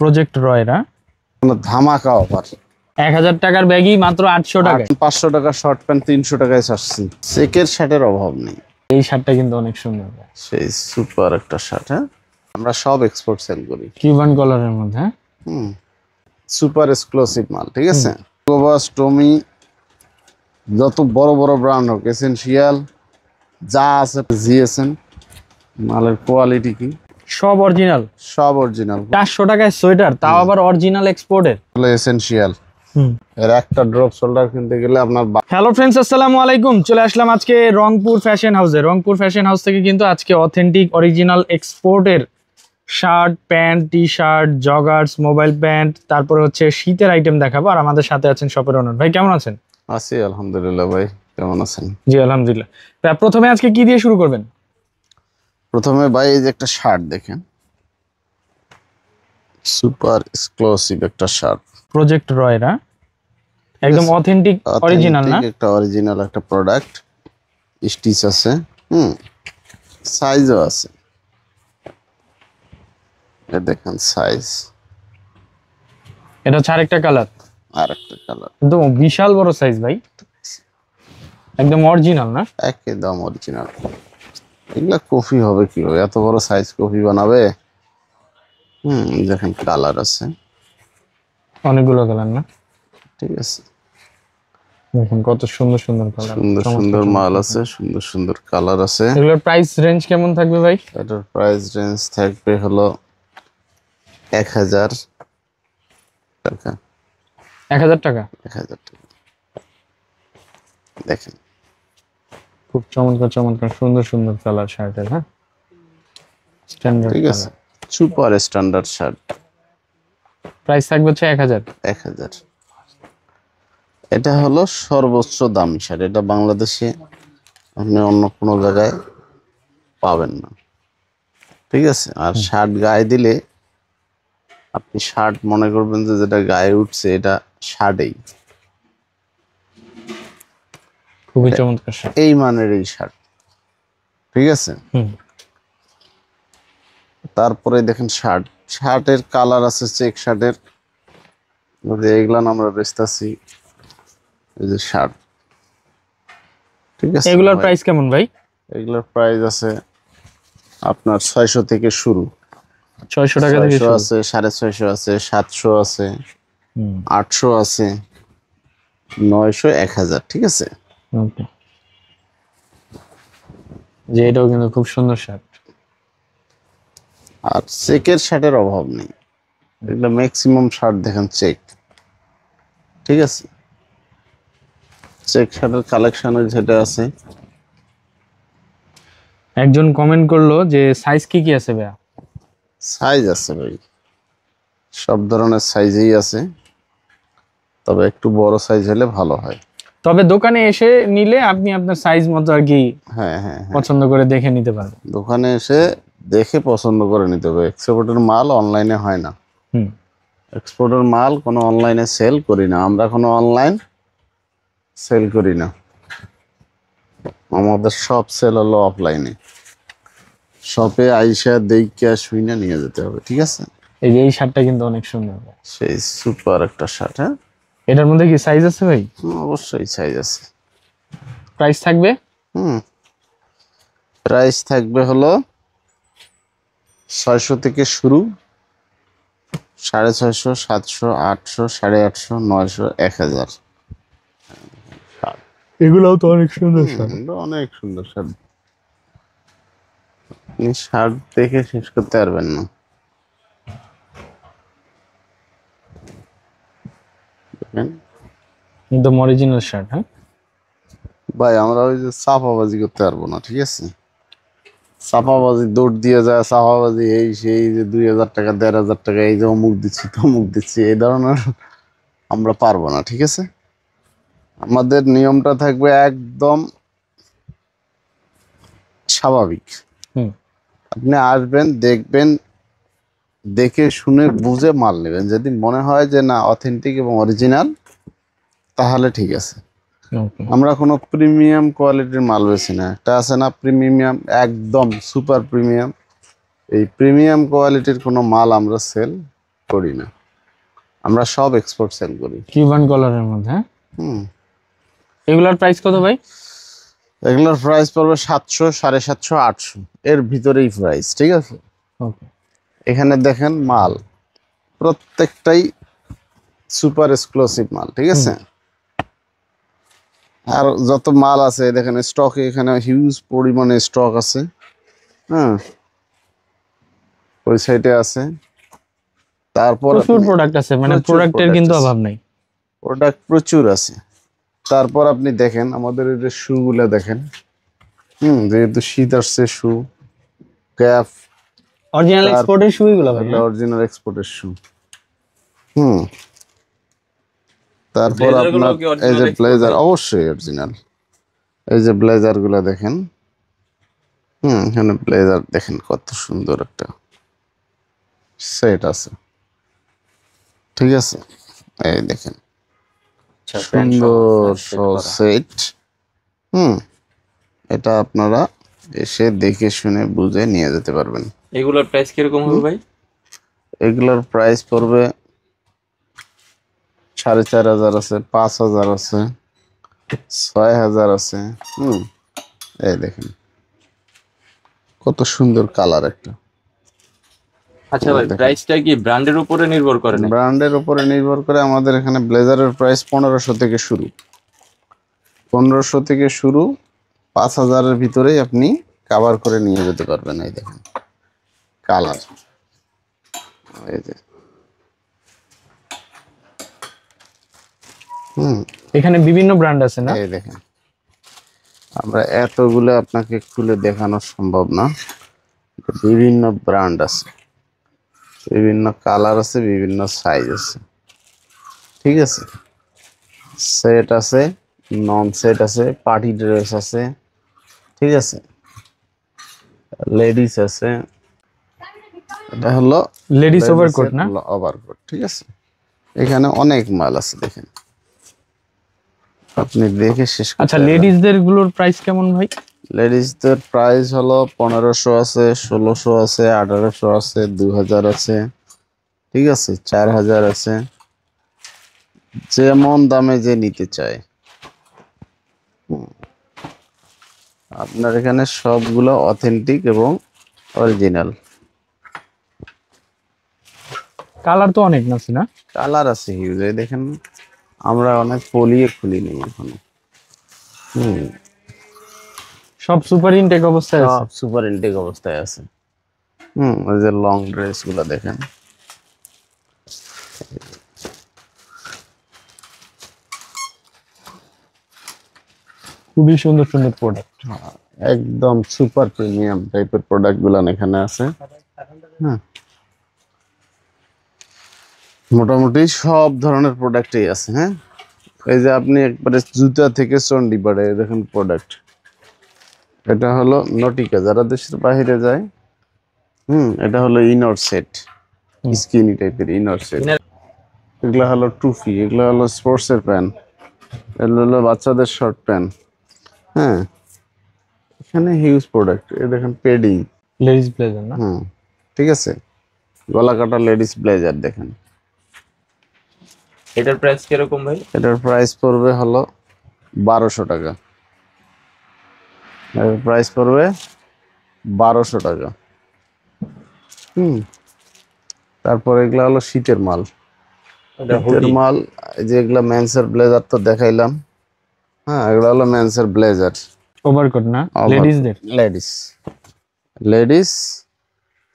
Project রয়রা ধামাকা offer. 1000 টাকার ব্যাগই মাত্র 800 টাকায়। 500 টাকা শর্ট প্যান্ট 300 টাকায় ছাড়ছি। চেকের শার্টের অভাব নেই। এই শার্টটা কিন্তু অনেক সুন্দর, সেই সুপার একটা শার্ট। হ্যাঁ, আমরা সব এক্সপোর্ট সেল করি। কিউবান কলারের মধ্যে। সুপার এক্সক্লুসিভ মাল, ঠিক আছে। কোবাস, টমি, যত বড় বড় ব্র্যান্ড হোক, এসেনশিয়াল যা আছে, জিএসএম মালের কোয়ালিটি কি সব অরিজিনাল, সব অরিজিনাল। 400 টাকায় সোয়েটার, তাও আবার অরিজিনাল এক্সপোর্টের। এসেনশিয়াল এর একটা ড্রপ শোল্ডার কিনতে গেলে আপনার। হ্যালো ফ্রেন্ডস, আসসালামু আলাইকুম। চলে আসলাম আজকে রংপুর ফ্যাশন হাউসে। রংপুর ফ্যাশন হাউস থেকে কিন্তু আজকে অথেন্টিক অরিজিনাল এক্সপোর্টের shirt, pant, T shirt, joggers, mobile pant, তারপর হচ্ছে শীতের আইটেম দেখাবো। আর আমাদের সাথে আছেন শপের ওনার ভাই। কেমন আছেন? আছি আলহামদুলিল্লাহ। ভাই কেমন আছেন? জি আলহামদুলিল্লাহ। প্রথমে আজকে কি দিয়ে শুরু করবেন? প্রথমে ভাই এই যে একটা শার্ট দেখেন, সুপার এক্সক্লুসিভ একটা শার্ট, প্রজেক্ট রয়রা, একদম অথেন্টিক অরিজিনাল না? একটা অরিজিনাল একটা প্রোডাক্ট, স্টিচ আছে, সাইজও আছে। এই দেখেন সাইজ। এটা হচ্ছে আরেকটা কালার, আরেকটা কালার, একদম বিশাল বড় সাইজ ভাই, একদম অরিজিনাল না? একদম অরিজিনাল। এগুলা কফি হবে কিভাবে? এত বড় সাইজ কফি বানাবে? দেখেন কালার আছে, অনেকগুলো কালার না? ঠিক আছে। দেখুন কত সুন্দর সুন্দর কালার, সুন্দর সুন্দর মাল আছে, সুন্দর সুন্দর কালার আছে। এগুলোর প্রাইস রেঞ্জ কেমন থাকবে ভাই? এটার প্রাইস রেঞ্জ থাকবে হলো 1000 টাকা। 1000 টাকা? 1000 টাকা। দেখেন খুব চমৎকার চমৎকার সুন্দর সুন্দর কালার শার্টের। হ্যাঁ, স্ট্যান্ডার্ড, ঠিক আছে। Super standard shirt. প্রাইস থাকবে হচ্ছে 1000। 1000। এটা হলো সর্বোচ্চ দামি শার্ট। এটা বাংলাদেশে আপনি অন্য কোনো জায়গায় পাবেন না, ঠিক আছে। আর শার্ট গায়ে দিলে আপনি শার্ট মনে করবেন যে যেটা গায়ে উঠছে এটা শার্টেই। খুবই চমৎকার শার্ট, এই মানের এই শার্ট, ঠিক আছে। তারপরে দেখেন শার্ট, শার্টের কালার আছে, চেক শার্টের, এগুলা আমরা বেচতেছি। এই যে শার্ট, ঠিক আছে। এগুলোর প্রাইস কেমন ভাই? এগুলোর প্রাইস আছে আপনার 600 থেকে শুরু। 600 টাকা থেকে শুরু আছে, 650 আছে, 700 আছে, 800 আছে, 900, 1000, ঠিক আছে। ওকে, যে এটাও কিন্তু খুব সুন্দর শার্ট। আর চেকের শার্টের অভাব নেই। এগুলো ম্যাক্সিমাম শার্ট দেখেন চেক, ঠিক আছে। চেক শার্টের কালেকশনের যেটা আছে। একজন কমেন্ট করলো যে সাইজ কি কি আছে ভাইয়া? সাইজ আছে ভাই, সব ধরনের সাইজেই আছে, তবে একটু বড় সাইজ হলে ভালো হয়। তবে দোকানে এসে নিলে আপনি আপনার সাইজ মতো আর কি হ্যাঁ হ্যাঁ, পছন্দ করে দেখে নিতে পারবেন। দোকানে এসে দেখে পছন্দ করে নিতে হবে। এক্সপোর্টের মাল অনলাইনে হয় না। এক্সপোর্টের মাল কোনো অনলাইনে সেল করি না আমরা, কোনো অনলাইন সেল করি না। আমাদের সব সেল হলো অফলাইনে। শপে আইসা দেইখা শুইনা নিয়ে যেতে হবে, ঠিক আছে। এই যে এই শার্টটা কিন্তু অনেক সুন্দর, সেই সুপার একটা শার্ট। হ্যাঁ, এটার মধ্যে কি সাইজ আছে ভাই? অবশ্যই সাইজ আছে। প্রাইস থাকবে? প্রাইস থাকবে হলো 600 থেকে শুরু, 650, 700, 800, 850, 900, 1000। এগুলোও তো অনেক সুন্দর শার্ট। অনেক সুন্দর শার্ট, আপনি শার্ট দেখে শেষ করতে পারবেন না। একদম অরিজিনাল শার্ট। হ্যাঁ ভাই, আমরা ওই যে চাপাবাজি করতে পারবো না, ঠিক আছে। চাপাবাজি দৌড় দিয়ে যায়, চাপাবাজি এই সেই যে 2000 টাকা 1500 টাকা, এই যে অমুক দিচ্ছি তমুক দিচ্ছি, এই ধরনের আমরা পারবো না, ঠিক আছে। আমাদের নিয়মটা থাকবে একদম স্বাভাবিক। আপনি আসবেন, দেখবেন, দেখে শুনে বুঝে মাল নেবেন। যদি মনে হয় যে না অথেন্টিক এবং অরিজিনাল, তাহলে ঠিক আছে। আমরা কোনো প্রিমিয়াম কোয়ালিটির মাল বেছি না। একটা আছে না প্রিমিয়াম, একদম সুপার প্রিমিয়াম, এই প্রিমিয়াম কোয়ালিটির কোনো মাল আমরা সেল করি না, আমরা সব এক্সপোর্ট সেল করি। কিউবান কলারের মধ্যে, হ্যাঁ। হুম, এগুলার প্রাইস কত ভাই? এগুলোর প্রাইস পড়বে 700, 750, 800 এর ভিতরেই প্রাইস, ঠিক আছে। ওকে। এখানে দেখেন মাল প্রত্যেকটাই সুপার এক্সক্লুসিভ মাল, ঠিক আছে। আর যত মাল আছে দেখেন স্টকে, এখানে হিউজ পরিমাণে স্টক আছে। হ্যাঁ, ওই সাইডে আছে। তারপর প্রচুর প্রোডাক্ট আছে, মানে প্রচুর প্রোডাক্টের product কিন্তু আছে। অভাব নাই। প্রোডাক্ট প্রচুর আছে। তারপর আপনি দেখেন আমাদের এই যে শু গুলা দেখেন। যেহেতু শীত আসছে, শু, ক্যাপ, অরিজিনাল এক্সপোর্টের শু এগুলো ভাই, হ্যাঁ? অরিজিনাল এক্সপোর্টের শু। হুম, তারপর ব্লেজার গুলো আপনার কি এই অরিজিনাল যে এক্সপোর্ট? ব্লেজার অবশ্যই অরিজিনাল। এই যে ব্লেজার গুলা দেখেন। এখানে ব্লেজার দেখেন কত সুন্দর একটা সেট আছে, ঠিক আছে। এই দেখেন আচ্ছা, প্যান্ট সহ সুন্দর set করা। সেট। এটা আপনারা এসে দেখে শুনে বুঝে নিয়ে যেতে পারবেন। এগুলোর প্রাইস কিরকম হবে ভাই? এগুলোর প্রাইস পড়বে 4500 আছে, 5000 আছে, 6000 আছে। এই দেখেন কত সুন্দর কালার একটা। আচ্ছা ভাই, প্রাইসটা কি ব্র্যান্ডের উপরে নির্ভর করে না? ব্র্যান্ডের উপরে নির্ভর করে। আমাদের এখানে ব্লেজারের প্রাইস 1500 থেকে শুরু, 1500 থেকে শুরু, 5000-এর ভিতরেই আপনি কভার করে নিয়ে যেতে পারবেন। এই দেখেন কালার, এই যে এখানে বিভিন্ন ব্র্যান্ড আছে না? এই দেখেন, আমরা এতগুলো আপনাকে খুলে দেখানো সম্ভব না। বিভিন্ন ব্র্যান্ড আছে, বিভিন্ন কালার আছে, বিভিন্ন সাইজ আছে, ঠিক আছে। সেট আছে, নন সেট আছে, পার্টি ড্রেস আছে, ঠিক আছে, লেডিস আছে। এটা হলো লেডিস ওভারকোট না? ওভারকোট, ঠিক আছে। এখানে অনেক মাল আছে, দেখেন আপনি দেখে শেষ করতে আচ্ছা, পারবেন না। লেডিসদের গুলোর প্রাইস কেমন ভাই? লেডিসদের প্রাইস হলো 1500 আছে, 1600 আছে, 1800 আছে, 2000 আছে, ঠিক আছে, 4000 আছে, যেমন দামে যে নিতে চায়। আপনার এখানে সবগুলো অথেন্টিক এবং অরিজিনাল। কালার তো অনেক আছে না? কালার আছে হিউজ। এই দেখেন আমরা অনেক পলিয়ে খুলি নেই এখনো। সব সুপার ইনটেক অবস্থায় আছে। সব সুপার ইনটেক অবস্থায় আছে। ওই যে লং ড্রেস গুলা দেখেন, খুবই সুন্দর সুন্দর প্রোডাক্ট। একদম সুপার প্রিমিয়াম টাইপের প্রোডাক্ট গুলা এখানে আছে। মোটামুটি সব ধরনের প্রোডাক্টই আছে। হ্যাঁ, এই যে আপনি একবারে জুতা থেকে চন্ডিপাড়ে দেখেন প্রোডাক্ট। এটা হলো নটিকা, যারা দেশের বাইরে যায়। এটা হলো ইনর সেট, স্কিনি টাইপের ইনর সেট। এগুলা হলো টুফি, এগুলা হলো স্পোর্টস এর প্যান্ট, এগুলো হলো বাচ্চাদের শর্ট প্যান্ট। হ্যাঁ, এখানে হিউজ প্রোডাক্ট। এই দেখেন পেডি, লেডিস ব্লেজার না? ঠিক আছে, গলা কাটা লেডিস ব্লেজার দেখেন। এটার প্রাইস কিরকম ভাই? এটার প্রাইস পড়বে হলো 1200 টাকা। এর প্রাইস পড়বে 1200 টাকা। তারপর এগুলা হলো শীতের মাল। শীতের মাল, এই যে এগুলা মেন্সের ব্লেজার তো দেখাইলাম। হ্যাঁ, এগুলা হলো মেন্সের ব্লেজার, ওভারকোট না? লেডিসদের, লেডিস, লেডিস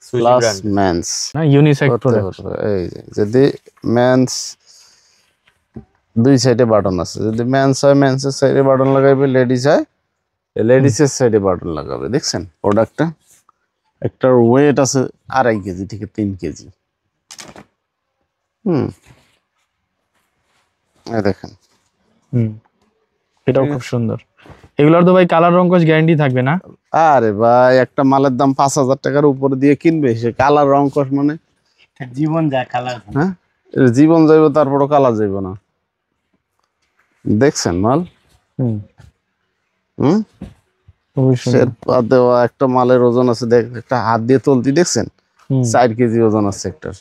প্লাস মেন্স না? Unisex product. এই যে যদি মেন্স দুই সাইডে বাটন আছে, যদি মেন্স হয় মেন্সের সাইডে বাটন লাগাইবে, লেডিস হয় লেডিসের সাইডে বাটন লাগাবে। দেখছেন প্রোডাক্টটা, একটার ওয়েট আছে 2.5 কেজি থেকে 3 কেজি। এই দেখেন, এটাও খুব সুন্দর। এগুলোর তো ভাই কালার রং কোশ গ্যারান্টি থাকবে না? আরে ভাই, একটা মালের দাম 5000 টাকার উপরে দিয়ে কিনবে, সে কালার রং কস মানে জীবন যায় কালার। হ্যাঁ, জীবন যাইব তারপরও কালার যাইব না। দেখছেন মাল, দেওয়া একটা মালের ওজন আছে, দেখ একটা হাত দিয়ে তুলতি দেখছেন 4 কেজি ওজন আছে একটার।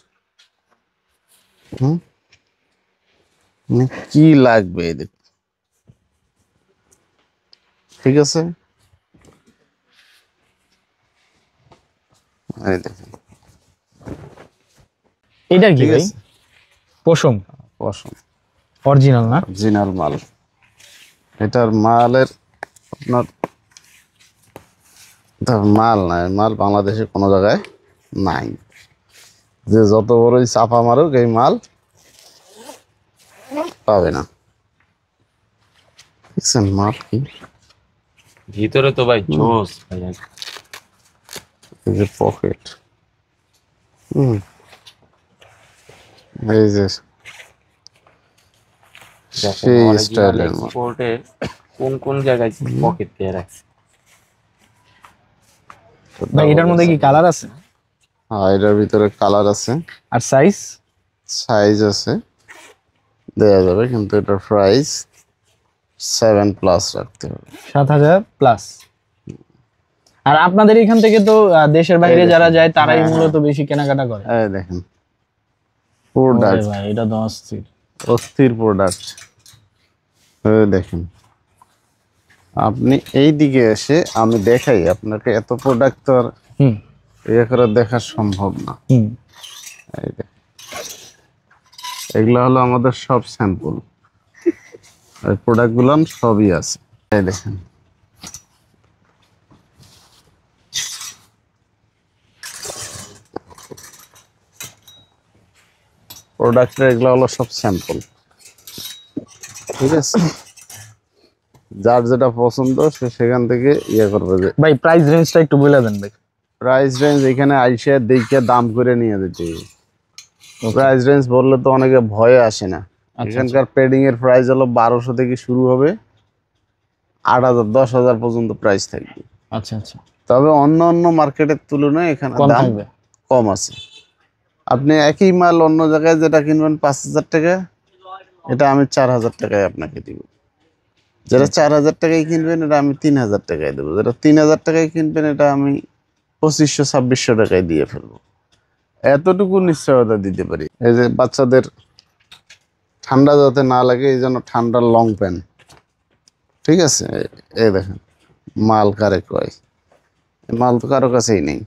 হুম, কি লাগবে এই দেখ, ঠিক আছে, এই দেখেন, এটা কি ঠিক ভাই? আছে, পশম পশম, অরিজিনাল না? অরিজিনাল মাল। এটার মালের আপনার মাল নাই, মাল বাংলাদেশে কোনো জায়গায় নাই। যে যত বড়ই চাপা মারুক এই মাল পাবে না। দেখছেন মাল কি, ভিতরে তো ভাই জোস ভাই। এই যে পকেট, এই যে সেই স্টাইলের মাল। এক্সপোর্টে কোন কোন জায়গায় পকেট দিয়ে রাখছে। ভাই এটার মধ্যে কি কালার আছে? হ্যাঁ, এটার ভিতরে কালার আছে, আর সাইজ? সাইজ আছে, দেয়া যাবে, কিন্তু এটার প্রাইস 7+ রাখতে হবে। 7,000 প্লাস। আর আপনাদের এখান থেকে তো দেশের বাইরে এই যারা দেখেন। যায় তারাই হ্যাঁ, মূলত বেশি কেনাকাটা করে। এই দেখেন ওরে প্রোডাক্ট, ভাই এটা তো অস্থির। অস্থির প্রোডাক্ট। এই দেখেন, আপনি এই দিকে এসে আমি দেখাই আপনাকে, এত প্রোডাক্ট তো আর হুম ইয়ে করে দেখা সম্ভব না। হুম। এই দেখেন, এগুলো হলো আমাদের সব স্যাম্পল, এই প্রোডাক্টগুলো সবই আছে। এই দেখেন, প্রোডাক্টের এগুলো হলো সব স্যাম্পল, ঠিক আছে। যার যেটা পছন্দ সে সেখান থেকে ইয়ে করবে। যে ভাই প্রাইস রেঞ্জটা একটু বলে দেন ভাই। প্রাইস রেঞ্জ এখানে আইসে দেখে দাম করে নিয়ে যেতে, প্রাইস রেঞ্জ বললে তো অনেকে ভয়ে আসে না। এখানকার পেডিং এর প্রাইস হলো 1200 থেকে শুরু হবে, 8,000 10,000 পর্যন্ত প্রাইস থাকবে। আচ্ছা আচ্ছা, তবে অন্য অন্য মার্কেটের তুলনায় এখানে কম দাম থাকবে। কম আছে। আপনি একই মাল অন্য জায়গায় যেটা কিনবেন 5,000 টাকা, এটা আমি 4,000 টাকায় আপনাকে দিব। যেটা 4,000 টাকায় কিনবেন এটা আমি 3,000 টাকায় দেবো। যেটা 3,000 টাকায় কিনবেন এটা আমি 2,500 2600 টাকায় দিয়ে ফেলবো। এতটুকু নিশ্চয়তা দিতে পারি। এই যে বাচ্চাদের ঠান্ডা যাতে না লাগে এই জন্য ঠান্ডার লং প্যান্ট, ঠিক আছে। এই দেখেন মাল কারে কয়, এই মাল তো কারো কাছেই নেই।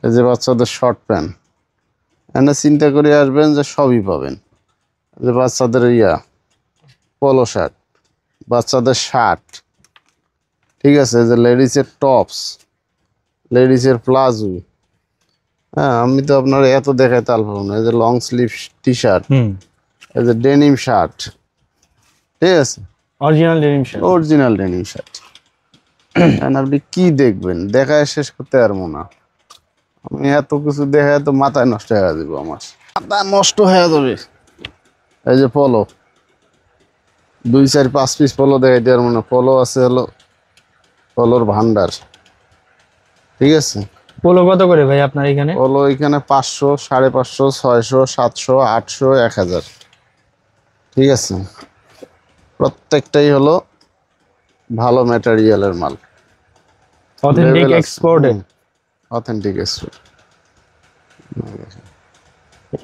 এই যে বাচ্চাদের শর্ট প্যান্ট, এনে চিন্তা করে আসবেন যে সবই পাবেন। এই যে বাচ্চাদের পোলো শার্ট, বাচ্চাদের শার্ট, ঠিক আছে। এই যে লেডিসের টপস, লেডিসের প্লাজো, হ্যাঁ আমি তো আপনার এত দেখাইতে পারবো না। এই যে লং স্লিভ টি শার্ট, হুম, এই যে ডেনিম শার্ট, ঠিক আছে, original denim shirt. Original denim shirt. আপনি কি দেখবেন, দেখায় শেষ করতে পারবো না। আমি এত কিছু দেখায় তো মাথায় নষ্ট হয়ে যাবো, আমার মাথা নষ্ট হয়ে যাবে। এই যে পলো, 2 4 5 পিস পলো দেখাইতে পারবো না। পলো আছে হলো পলোর ভান্ডার, ঠিক আছে। পোলো কত করে ভাই আপনার এখানে? পলো এখানে 500 550 600 700 800 1000, ঠিক আছে। প্রত্যেকটাই হলো ভালো ম্যাটেরিয়ালের মাল, অথেন্টিক এক্সপোর্টেড। Authentic export.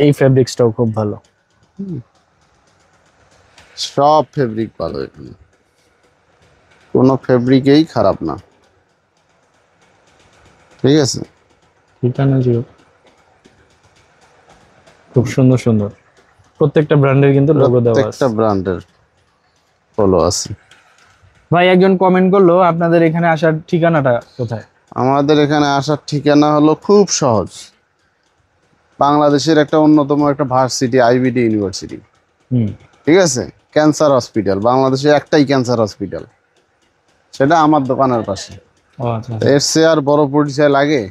এই ফেব্রিক্সটাও খুব ভালো। সব ফেব্রিক ভালো, এখানে কোনো ফেব্রিকেই খারাপ না, ঠিক আছে। ঠিকানা জিও, খুব সুন্দর সুন্দর প্রত্যেকটা ব্র্যান্ডের কিন্তু লোগো দেওয়া আছে। প্রত্যেকটা ব্র্যান্ডের পলো আছে। ভাই একজন কমেন্ট করলো আপনাদের এখানে আসার ঠিকানাটা কোথায়? আমাদের এখানে আসার ঠিকানা হলো খুব সহজ। বাংলাদেশের একটা অন্যতম একটা ভার্সিটি, আইবিডি ইউনিভার্সিটি, হুম, ঠিক আছে। ক্যান্সার হসপিটাল, বাংলাদেশে একটাই ক্যান্সার হসপিটাল, সেটা আমার দোকানের পাশে। ও আচ্ছা। এর চেয়ে আর বড় পরিচয় লাগে?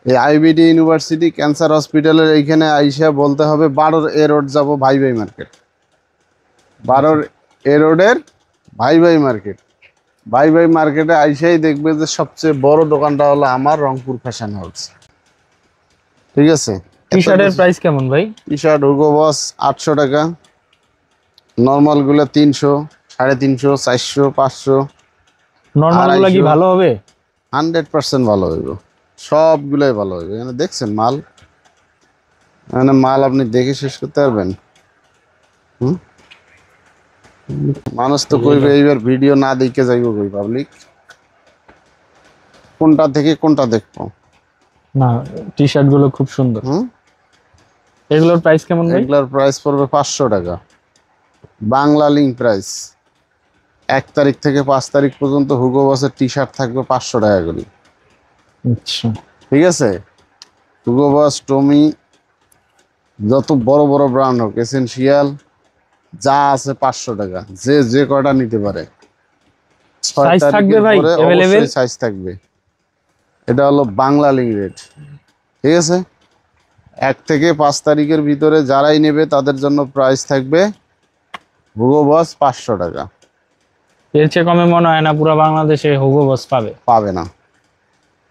এই আইবিডি ইউনিভার্সিটি ক্যান্সার হসপিটালের এইখানে আইসা বলতে হবে 12 এ রোড যাবো ভাই ভাই মার্কেট, 12 এ রোডের ভাই ভাই মার্কেট। ভাই ভাই মার্কেটে আইসাই দেখবে যে সবচেয়ে বড় দোকানটা হলো আমার রংপুর ফ্যাশন হাউস, ঠিক আছে। টি শার্টের প্রাইস কেমন ভাই? টি শার্ট হুগো বস 800 টাকা, নর্মাল গুলো 300 350 400 500। নরমাল গুলা কি 250 ভালো হবে? 100% ভালো হইব, সবগুলাই ভালো হইবে। এখানে দেখছেন মাল, মানে মাল আপনি দেখে শেষ করতে পারবেন? মানুষ তো কইবে এইবার ভিডিও না দেখে যাইবো কই পাবলিক? কোনটা থেকে কোনটা দেখবো? না, টি শার্ট গুলো খুব সুন্দর। এগুলোর প্রাইস কেমন ভাই? এগুলোর প্রাইস পড়বে 500 টাকা, বাংলা লিঙ্ক প্রাইস। 1 তারিখ থেকে 5 তারিখ পর্যন্ত হুগো বসের টি শার্ট থাকবে 500 টাকা করে। আচ্ছা, ঠিক আছে, হুগো বস, টমি, যত বড় বড় ব্র্যান্ড হোক, এসেনশিয়াল, যা আছে 500 টাকা, যে যে কয়টা নিতে পারে। সাইজ থাকবে ভাই अवेलेबल? সাইজ থাকবে। এটা হলো বাংলা লিঙ্ক রেট। ঠিক আছে, 1 থেকে 5 তারিখের ভিতরে যারাই নেবে তাদের জন্য প্রাইস থাকবে হুগো বস 500 টাকা। এর চেয়ে কমে মনে হয় না পুরো বাংলাদেশে হুগো বস পাবে। পাবে না,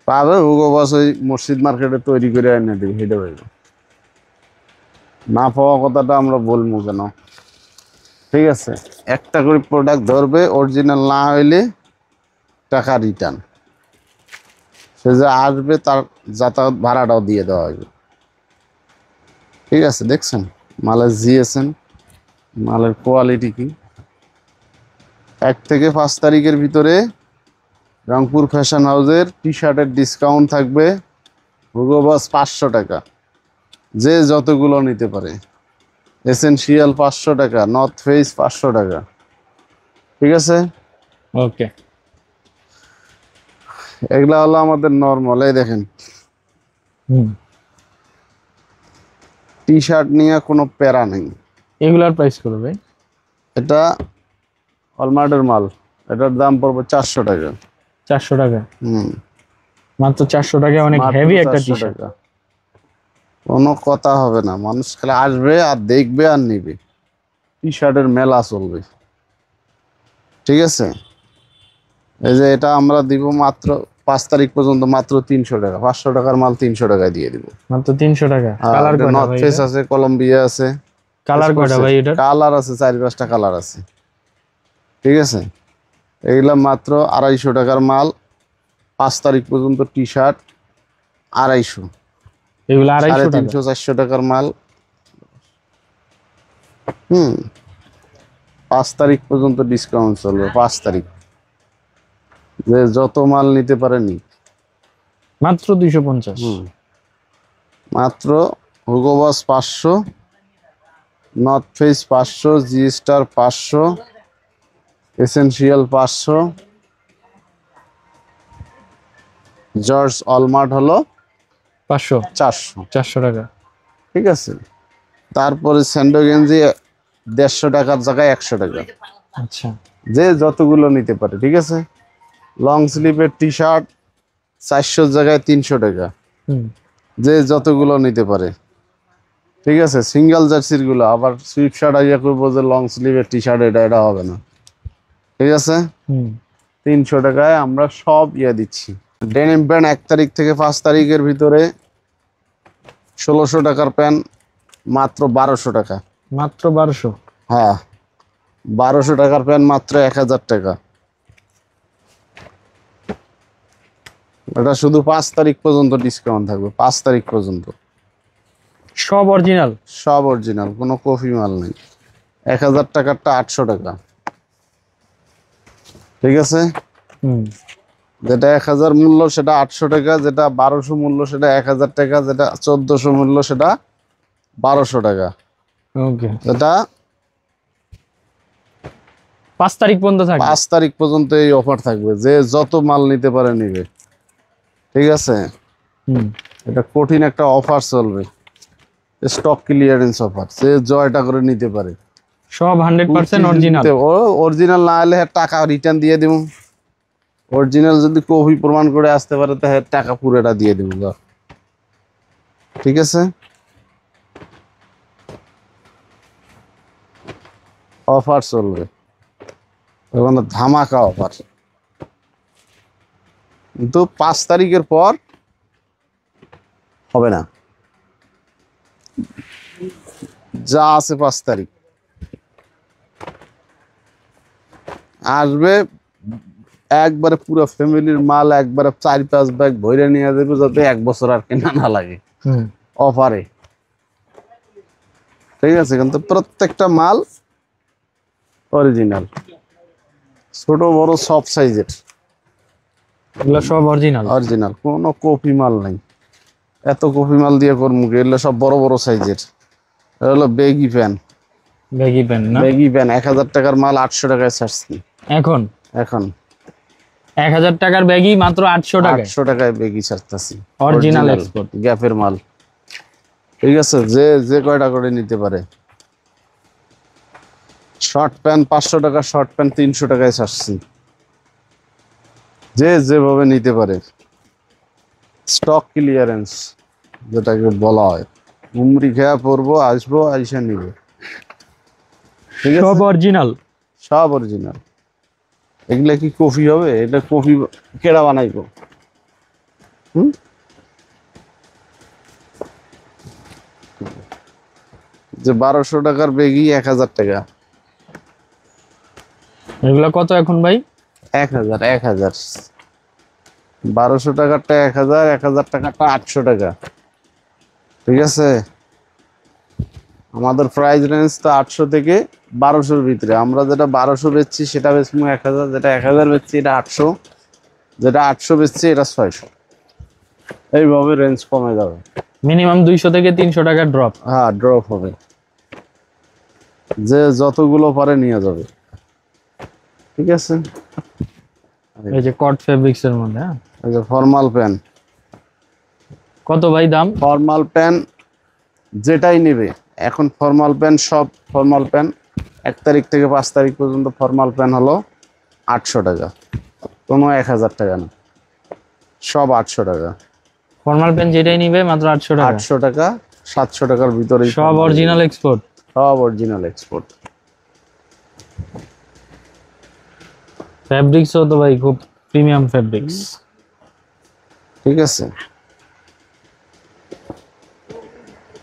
পাবে হুগো বস ওই মসজিদ মার্কেটে তৈরি করে এনে দেবে, হেঁটে পাইবে। না পাওয়া কথাটা আমরা বলবো কেন? ঠিক আছে, একটা করে প্রোডাক্ট ধরবে, অরিজিনাল না হইলে টাকা রিটার্ন। সে যে আসবে তার যাতায়াত ভাড়াটাও দিয়ে দেওয়া হবে। ঠিক আছে, দেখছেন মালের জিএসএম, মালের কোয়ালিটি কি। 1 থেকে 5 তারিখের ভিতরে রংপুর ফ্যাশন হাউসের টি শার্টের ডিসকাউন্ট থাকবে হুগো বস 500 টাকা, যে যতগুলো নিতে পারে। এসেনশিয়াল 500 টাকা, নর্থ ফেস 500 টাকা। ঠিক আছে, ওকে। এগুলা হলো আমাদের নর্মাল। এই দেখেন, টি শার্ট নিয়ে কোনো প্যারা নেই। এগুলার প্রাইস কত ভাই? এটা অলমার্টের মাল, এটার দাম পড়বে 400 টাকা। 400 টাকা? হুম, মাত্র 400 টাকা, অনেক মাত্র হেভি একটা 400 টি শার্ট। টাকা। কোনো কথা হবে না, মানুষ খালি আসবে আর দেখবে আর নিবে। টি শার্টের মেলা চলবে। ঠিক আছে, এই যে এটা আমরা দিব মাত্র 5 তারিখ পর্যন্ত মাত্র 300 টাকা। 500 টাকার মাল 300 টাকায় দিয়ে দিব। মাত্র 300 টাকা। কালার কয়টা নর্থ ভাই? ফেস আছে, কলম্বিয়া আছে। কালার কয়টা ভাই এটা? কালার আছে 4-5টা কালার আছে। ঠিক আছে, এইগুলা মাত্র 250 টাকার মাল। 5 তারিখ পর্যন্ত টি শার্ট 250। এগুলো 250 টাকা? 350-400 টাকার মাল। 5 তারিখ পর্যন্ত ডিসকাউন্ট চলবে। 5 তারিখ যে যত মাল নিতে পারেনি। মাত্র 250? মাত্র হুগো বস 500, নর্থ ফেস 500, জি স্টার 500, এসেনশিয়াল 500, জর্জ অলমার্ট হলো 500? 400। 400 টাকা। ঠিক আছে, তারপরে স্যান্ডো গেঞ্জি 150 টাকার জায়গায় 100 টাকা, আচ্ছা, যে যতগুলো নিতে পারে। ঠিক আছে, লং স্লিভের টি শার্ট 400 জায়গায় 300 টাকা, যে যতগুলো নিতে পারে। ঠিক আছে, সিঙ্গেল জার্সির গুলো আবার সুইপ শার্ট আইয়া করবো যে লং স্লিভের টি শার্ট, এটা হবে না। ঠিক আছে, 300 টাকায় আমরা সব দিচ্ছি। ডেনিম প্যান্ট 1 তারিখ থেকে 5 তারিখের ভিতরে 1600 টাকার প্যান্ট মাত্র 1200 টাকা। মাত্র 1200? হ্যাঁ, 1200 টাকার প্যান্ট মাত্র 1000 টাকা। এটা শুধু 5 তারিখ পর্যন্ত ডিসকাউন্ট থাকবে। 5 তারিখ পর্যন্ত সব অরিজিনাল? সব অরিজিনাল, কোনো কপি মাল নেই। 1000 টাকারটা 800 টাকা। ঠিক আছে, যেটা 1000 মূল্য সেটা 800 টাকা, যেটা 1200 মূল্য সেটা 1000 টাকা, যেটা 1400 মূল্য সেটা 1200 টাকা। ওকে, এটা 5 তারিখ পর্যন্ত থাকবে? 5 তারিখ পর্যন্ত এই অফার থাকবে, যে যত মাল নিতে পারে নিবে। ঠিক আছে, এটা কঠিন একটা অফার চলবে, স্টক ক্লিয়ারেন্স অফার, যে জয়টা করে নিতে পারে। সব 100% অরিজিনাল? অরিজিনাল না হলে টাকা রিটার্ন দিয়ে দিব। অরিজিনাল যদি কপি প্রমাণ করে আসতে পারে তাহলে টাকা পুরোটা দিয়ে দিব। ঠিক আছে, অফার চলবে, এখন ধামাকা অফার। কিন্তু 5 তারিখের পর হবে না, যা আছে 5 তারিখ আসবে। একবারে পুরো ফ্যামিলির মাল একবারে 4-5 ব্যাগ ভরে নিয়ে যাবে, যাতে 1 বছর আর কেনা না লাগে অফারে। ঠিক আছে, কিন্তু প্রত্যেকটা মাল অরিজিনাল, ছোট বড় সব সাইজের এগুলো সব অরিজিনাল। অরিজিনাল, কোনো কপি মাল নাই। এত কপি মাল দিয়ে করবো কি? এগুলো সব বড় বড় সাইজের। এটা হলো বেগি প্যান। ব্যাগি প্যান্ট না? বেগি প্যান 1000 টাকার মাল 800 টাকায় ছাড়ছি এখন এখন। 1000 টাকার ব্যাগই মাত্র 800 টাকায়। 800 টাকায় বেগি ছাড়তেছি, অরিজিনাল এক্সপোর্ট। গ্যাপের মাল। ঠিক আছে, যে যে কয়টা করে নিতে পারে। শর্ট প্যান্ট 500 টাকা, শর্ট প্যান্ট 300 টাকায় ছাড়ছি, যে যেভাবে নিতে পারে। স্টক ক্লিয়ারেন্স যেটাকে বলা হয়, উমরি খেয়া পরবো, আসবো, আইসা নিব। ঠিক আছে, সব অরিজিনাল। সব অরিজিনাল। এগুলা কি কফি হবে? এটা কফি কেডা বানাইবো? যে 1200 টাকার বেগই 1000 টাকা। এগুলা কত এখন ভাই? 1000 1200 টাকারটা 1000, 1000 টাকারটা 800 টাকা। ঠিক আছে, আমাদের প্রাইস রেঞ্জ তো 800 থেকে 1200-র ভিতরে। আমরা যেটা 1200 বেচছি সেটা বেচবো 1000, যেটা 1000 বেচছি এটা 800, যেটা 800 বেচছি এটা 600। এইভাবে রেঞ্জ কমে যাবে। মিনিমাম 200 থেকে 300 টাকা ড্রপ। হ্যাঁ, ড্রপ হবে, যে যতগুলো পারে নিয়ে যাবে। ঠিক আছে, এই যে কট ফেব্রিক্স এর মধ্যে। হ্যাঁ, এই যে ফর্মাল প্যান্ট। কত ভাই দাম? ফর্মাল প্যান্ট যেটাই নেবে এখন, ফর্মাল প্যান্ট সব ফর্মাল প্যান্ট 1 তারিখ থেকে 5 তারিখ পর্যন্ত ফর্মাল প্যান্ট হলো 800 টাকা, কোনো 1000 টাকা না, সব 800 টাকা। ফর্মাল প্যান্ট যেটাই নিবে মাত্র 800 টাকা। 800 টাকা, 700 টাকার ভিতরে সব অরিজিনাল এক্সপোর্ট। সব অরিজিনাল এক্সপোর্ট। ফেব্রিক্সও তো ভাই খুব প্রিমিয়াম ফেব্রিক্স। ঠিক আছে,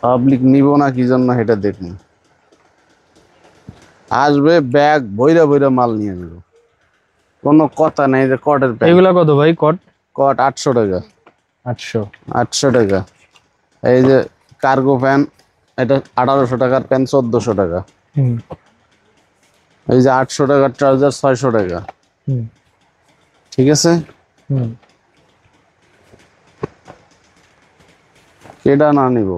পাবলিক নিব না কি জন্য এটা দেখুন। আসবে ব্যাগ বইরা বইরা মাল নিয়ে যাবো, কোনো কথা নেই। যে কটের প্যান্ট, এগুলা কত ভাই কট? কট 800 টাকা। 800। 800 টাকা। এই যে কার্গো প্যান্ট, এটা 1800 টাকার প্যান্ট 1400 টাকা। হুম এই যে 800 টাকার ট্রাউজার 600 টাকা। হুম ঠিক আছে, হুম। কেডা না নিব?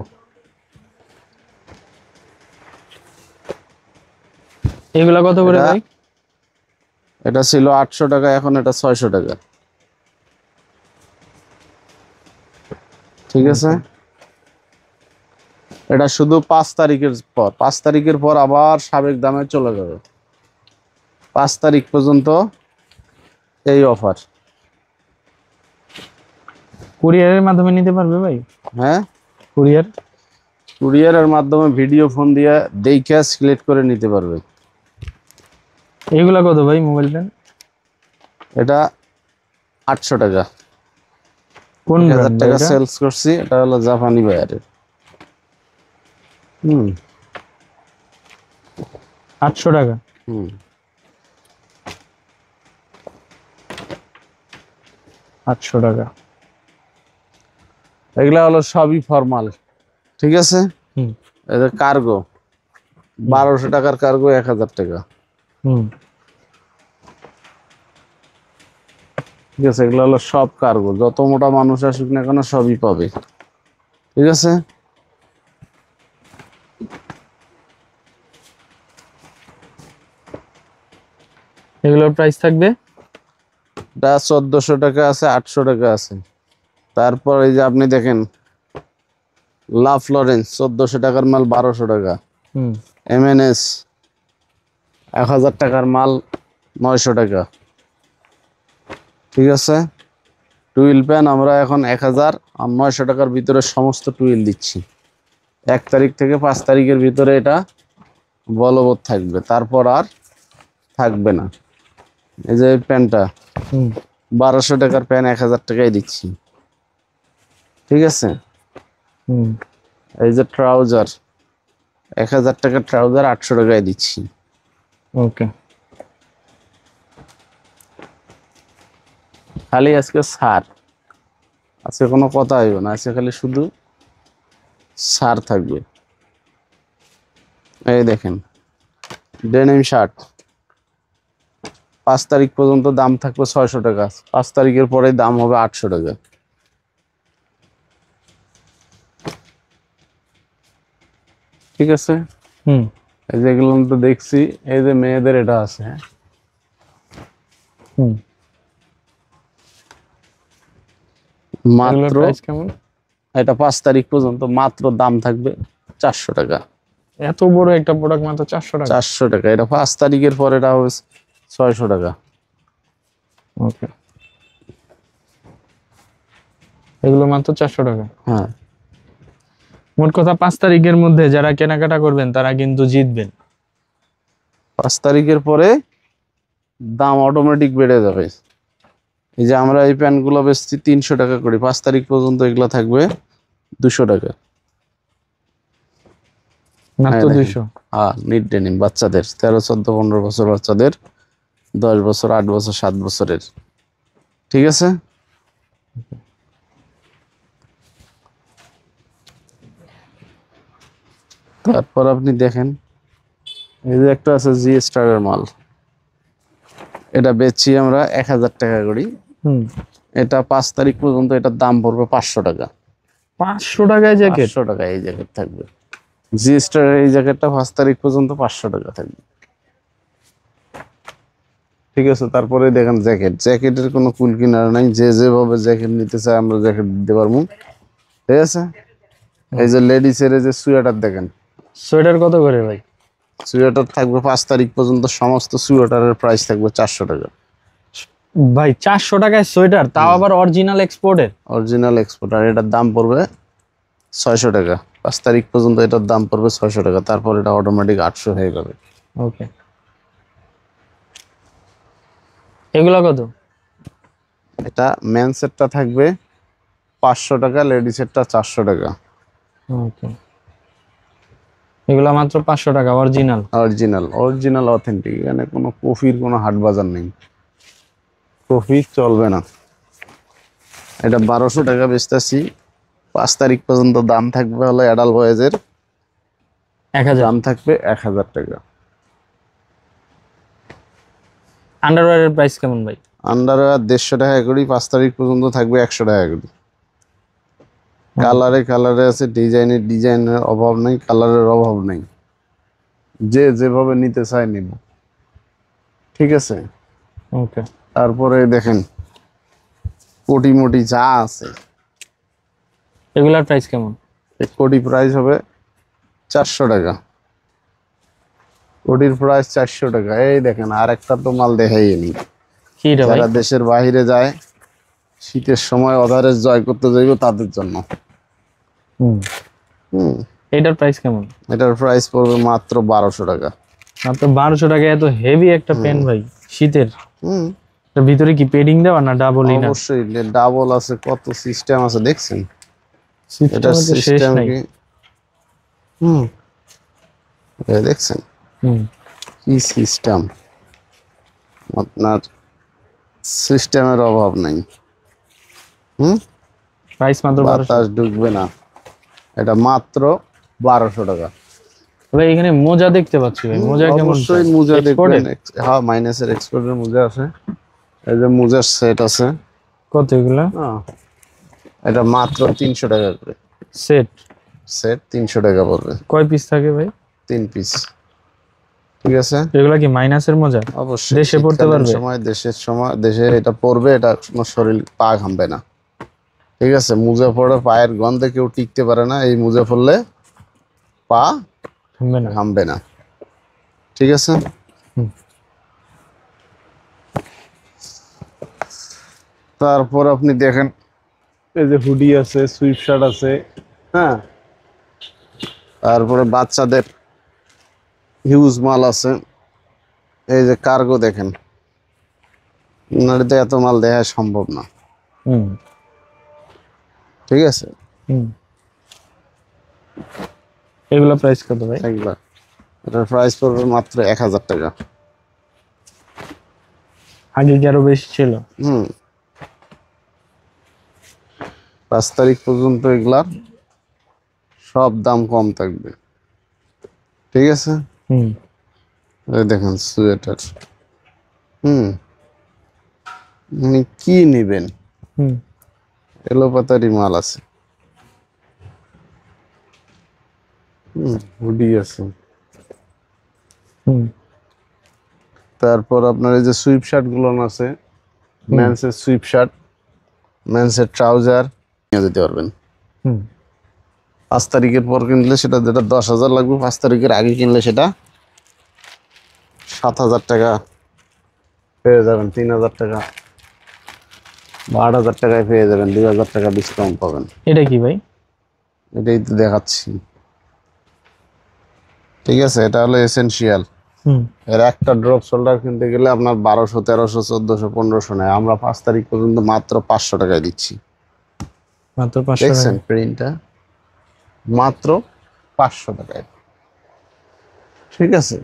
এগুলা কত করে ভাই? এটা ছিল 800 টাকা, এখন এটা 600 টাকা। ঠিক আছে, এটা শুধু 5 তারিখের পর, 5 তারিখের পর আবার সাবেক দামে চলে যাবে। 5 তারিখ পর্যন্ত এই অফার। কুরিয়ারের মাধ্যমে নিতে পারবে ভাই? হ্যাঁ, কুরিয়ার। কুরিয়ারের মাধ্যমে ভিডিও ফোন দিয়ে দেখে সিলেক্ট করে নিতে পারবে। এগুলা কত ভাই মোবাইল প্যান্ট? এটা 800 টাকা। কোন 1000 ব্র্যান্ড টাকা এটা? সেলস করছি, এটা হলো জাপানি বায়ারের। 800 টাকা। হুম 800 টাকা। এগুলা হলো সবই ফর্মাল। ঠিক আছে, হুম এটা কার্গো 1200 টাকার কার্গো 1000 টাকা। হুম। ঠিক আছে, এগুলো হলো সব কার্গো, যত মোটা মানুষ আসুক না কেন সবই পাবে। ঠিক আছে, এগুলোর প্রাইস থাকবে? এটা 1400 টাকা আছে, 800 টাকা আছে। তারপর এই যে আপনি দেখেন লা ফ্লোরেন্স 1400 টাকার মাল 1200 টাকা। হুম এমএনএস 1000 টাকার মাল 900 টাকা। ঠিক আছে, টুইল প্যান আমরা এখন 1000 আর 900 টাকার ভিতরে সমস্ত টুইল দিচ্ছি। 1 তারিখ থেকে 5 তারিখের ভিতরে এটা বলবৎ থাকবে, তারপর আর থাকবে না। এই যে প্যান্টটা হুম 1200 টাকার প্যান 1000 টাকায় দিচ্ছি। ঠিক আছে, হুম। এই যে ট্রাউজার 1000 টাকার ট্রাউজার 800 টাকায় দিচ্ছি। ওকে। খালি আজকে ছাড়, আজকে কোনো কথা হইব না, আজকে খালি শুধু ছাড় থাকবে। এই দেখেন ডেনিম শার্ট 5 তারিখ পর্যন্ত দাম থাকবে 600 টাকা, 5 তারিখের পরে দাম হবে 800 টাকা। ঠিক আছে, হুম, এই যেগুলো তো দেখছি, এই যে মেয়েদের এটা আছে, হ্যাঁ হুম। এগুলোর মাত্র প্রাইস কেমন? এটা 5 তারিখ পর্যন্ত মাত্র দাম থাকবে 400 টাকা। এত বড় একটা প্রোডাক্ট মাত্র 400 টাকা? 400 টাকা। এটা 5 তারিখের পরে এটা হবে 600 টাকা। ওকে, এগুলো মাত্র 400 টাকা। হ্যাঁ, মোট কথা 5 তারিখের মধ্যে যারা কেনাকাটা করবেন তারা কিন্তু জিতবেন। 5 তারিখের পরে দাম অটোমেটিক বেড়ে যাবে। এই যে আমরা এই প্যান্টগুলো বেচছি 300 টাকা করে, 5 তারিখ পর্যন্ত এগুলো থাকবে 200 টাকা। মাত্র হ্যাঁ, 200? হ্যাঁ, নিট ডেনিম বাচ্চাদের 13, 14, 15 বছর বাচ্চাদের, 10 বছর, 8 বছর, 7 বছরের। ঠিক আছে, তারপর আপনি দেখেন এই যে একটা আছে জি স্টারের মাল, এটা বেচছি আমরা 1000 টাকা করি। হুম। এটা 5 তারিখ পর্যন্ত এটার দাম পড়বে 500 টাকা। 500 টাকায় জ্যাকেট? 500 টাকা এই জ্যাকেট থাকবে। জি স্টারের এই জ্যাকেটটা 5 তারিখ পর্যন্ত 500 টাকা থাকবে। ঠিক আছে, তারপরে দেখেন জ্যাকেটের কোনো কুল কিনারা নাই, যে যেভাবে জ্যাকেট নিতে চায় আমরা জ্যাকেট দিতে পারবো। ঠিক আছে, এই যে লেডিসের এই যে সোয়েটার দেখেন, সোয়েটার কত করে ভাই? সোয়েটার থাকবে 5 তারিখ পর্যন্ত সমস্ত সোয়েটারের প্রাইস থাকবে 400 টাকা। ভাই 400 টাকায় সোয়েটার, তাও আবার অরিজিনাল এক্সপোর্টের? অরিজিনাল এক্সপোর্ট, আর এটার দাম পড়বে 600 টাকা। 5 তারিখ পর্যন্ত এটার দাম পড়বে 600 টাকা, তারপর এটা অটোমেটিক 800 হয়ে যাবে। ওকে, এগুলো কত? এটা মেন্সেরটা থাকবে 500 টাকা, লেডিসেরটা 400 টাকা। ওকে, এগুলা মাত্র 500 টাকা অরিজিনাল? অরিজিনাল অথেন্টিক, এখানে কোনো কফির কোনো হাট বাজার নেই, কফি চলবে না। এটা 1200 টাকা বেচতেছি, 5 তারিখ পর্যন্ত দাম থাকবে হলো অ্যাডাল্ট বয়েজের 1000? দাম থাকবে 1000 টাকা। আন্ডারওয়্যারের প্রাইস কেমন ভাই? আন্ডারওয়্যার 150 টাকা করি, 5 তারিখ পর্যন্ত থাকবে 100 টাকা করি। কালারে আছে, ডিজাইনের অভাব নেই, কালারের অভাব নেই, যে যেভাবে নিতে চায় নিব। ঠিক আছে, ওকে, তারপরে দেখেন কোটি মোটি যা আছে, এগুলার প্রাইস কেমন? এক কোটি প্রাইস হবে 400 টাকা। কোটির প্রাইস 400 টাকা। এই দেখেন আর একটা তো মাল দেখাইনি, কি রে ভাই? যারা দেশের বাইরে যায় শীতের সময় অধারের জয় করতে যাইব তাদের জন্য। হুম, হুম, এটার প্রাইস কেমন? এটার প্রাইস পড়বে মাত্র 1200 টাকা। মাত্র 1200 টাকা? এত হেভি একটা প্যান্ট ভাই শীতের, হুম, এর ভিতরে কি পেডিং দেওয়া না ডাবলই? না অবশ্যই ডাবল আছে, কত সিস্টেম আছে দেখছেন? সিস্টেম এটার তো শেষ সিস্টেম নাই। কি? হুম, এই দেখছেন হুম, কি সিস্টেম, আপনার সিস্টেমের অভাব নাই। হুম, প্রাইস মাত্র 1200? বাতাস ঢুকবে না, এটা মাত্র 1200 টাকা। ভাই এখানে মোজা দেখতে পাচ্ছি ভাই, মোজা কেমন? অবশ্যই মোজা Exported? দেখবেন, হ্যাঁ মাইনাসের এক্সপোর্টের মোজা আছে, এই যে মোজার সেট আছে। কত এগুলা? হ্যাঁ, এটা মাত্র 300 টাকা করে সেট? সেট 300 টাকা পড়বে, কয় পিস থাকে ভাই? 3 পিস। ঠিক আছে, এগুলা কি মাইনাসের মোজা? অবশ্যই দেশে পড়তে শীতকালীন পারবে? সময় দেশে এটা পরবে, এটা কোনো শরীর পা ঘামবে না। ঠিক আছে, মোজা পরে পায়ের গন্ধে কেউ টিকতে পারে না, এই মোজা পরলে পা থামবে না? ঘামবে না। ঠিক আছে, হুম। তারপর আপনি দেখেন এই যে হুডি আছে, সুইপ শার্ট আছে, হ্যাঁ, তারপরে বাচ্চাদের হিউজ মাল আছে। এই যে কার্গো দেখেন, নারীতে এত মাল দেখা সম্ভব না। হুম, ঠিক আছে, হুম। এগুলা প্রাইস কত ভাই? এগুলা এটার প্রাইস পড়বে মাত্র 1000 টাকা। আগে কি আরো বেশি ছিল? হুম, 5 তারিখ পর্যন্ত এগুলার সব দাম কম থাকবে। ঠিক আছে, হুম এই দেখেন সোয়েটার। আপনি কি নেবেন, হুম এলোপাতারি মাল আছে। হুডি আছে। হুম তারপর আপনার এই যে সুইপ শার্ট গুলো আছে, মেন্সের সুইপ শার্ট, মেন্সের ট্রাউজার নিয়ে যেতে পারবেন। হুম 5 তারিখের পর কিনলে সেটা, যেটা 10,000 লাগবে, 5 তারিখের আগে কিনলে সেটা 7,000 টাকা পেয়ে যাবেন, 3,000 টাকা বা 8,000 টাকায় পেয়ে যাবেন, 2,000 টাকা ডিসকাউন্ট পাবেন। এটা কি ভাই? এটাই তো দেখাচ্ছি। ঠিক আছে, এটা হলো এসেনশিয়াল। হুম এর একটা ড্রপ শোল্ডার কিনতে গেলে আপনার 1200, 1300, 1400, 1500 নেয়। আমরা 5 তারিখ পর্যন্ত মাত্র 500 টাকায় দিচ্ছি। মাত্র 500 দেখছেন টাকা। প্রিন্টটা, মাত্র 500 টাকায়। ঠিক আছে,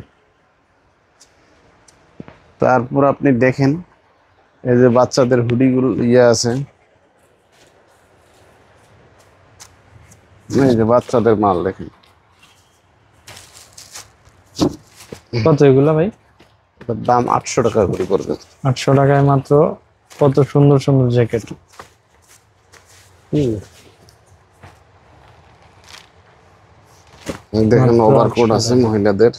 তারপর আপনি দেখেন এই যে বাচ্চাদের হুডিগুলো আছে, এই যে বাচ্চাদের মাল দেখেন। কত এগুলা ভাই? এটার দাম 800 টাকা করে পড়বে। 800 টাকায় মাত্র কত সুন্দর সুন্দর জ্যাকেট। দেখেন মাত্র ওভারকোট 800 আছে টাকা। মহিলাদের।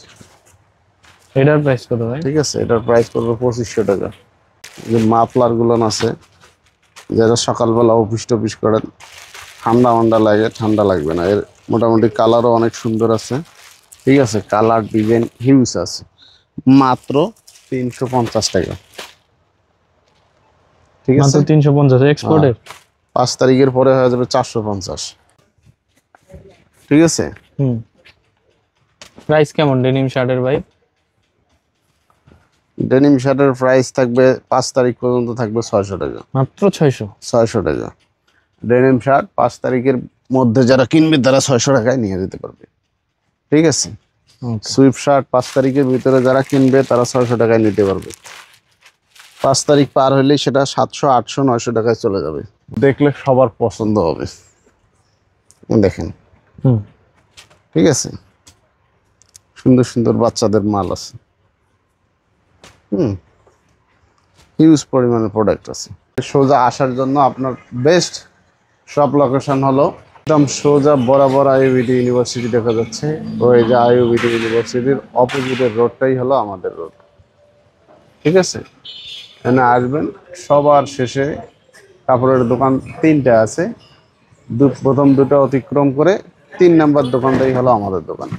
এটার প্রাইস কত ভাই? ঠিক আছে, এটার প্রাইস পড়বে 2500 টাকা। যে মাফলার গুলো আছে, যারা সকালবেলা অফিস টফিস করেন, ঠান্ডা মান্ডা লাগে, ঠান্ডা লাগবে না। এর মোটামুটি কালারও অনেক সুন্দর আছে। ঠিক আছে, কালার ডিজাইন হিউজ আছে, মাত্র 350 টাকা। ঠিক মাত্র আছে, 350 এক্সপোর্টের। 5 তারিখের পরে হয়ে যাবে 450। ঠিক আছে, হুম প্রাইস কেমন ডেনিম শার্টের ভাই? ডেনিম শার্টের প্রাইস থাকবে 5 তারিখ পর্যন্ত থাকবে 600 টাকা। মাত্র 600? 600 টাকা ডেনিম শার্ট 5 তারিখের মধ্যে যারা কিনবে তারা 600 টাকায় নিয়ে যেতে পারবে। ঠিক আছে, ওকে। সুইপ শার্ট 5 তারিখের ভিতরে যারা কিনবে তারা 600 টাকায় নিতে পারবে। 5 তারিখ পার হলেই সেটা 700, 800, 900 টাকায় চলে যাবে। দেখলে সবার পছন্দ হবে। দেখেন, হুম ঠিক আছে, সুন্দর সুন্দর বাচ্চাদের মাল আছে। হিউজ পরিমাণে প্রোডাক্ট আছে। সোজা আসার জন্য আপনার বেস্ট সব লোকেশন হলো একদম সোজা বরাবর আইইউবিটি ইউনিভার্সিটি দেখা যাচ্ছে। ওই যে আইইউবিটি ইউনিভার্সিটির অপোজিটের রোডটাই হলো আমাদের রোড। ঠিক আছে, এখানে আসবেন। সবার শেষে কাপড়ের দোকান 3টা আছে, প্রথম দুটো অতিক্রম করে 3 নাম্বার দোকানটাই হলো আমাদের দোকান।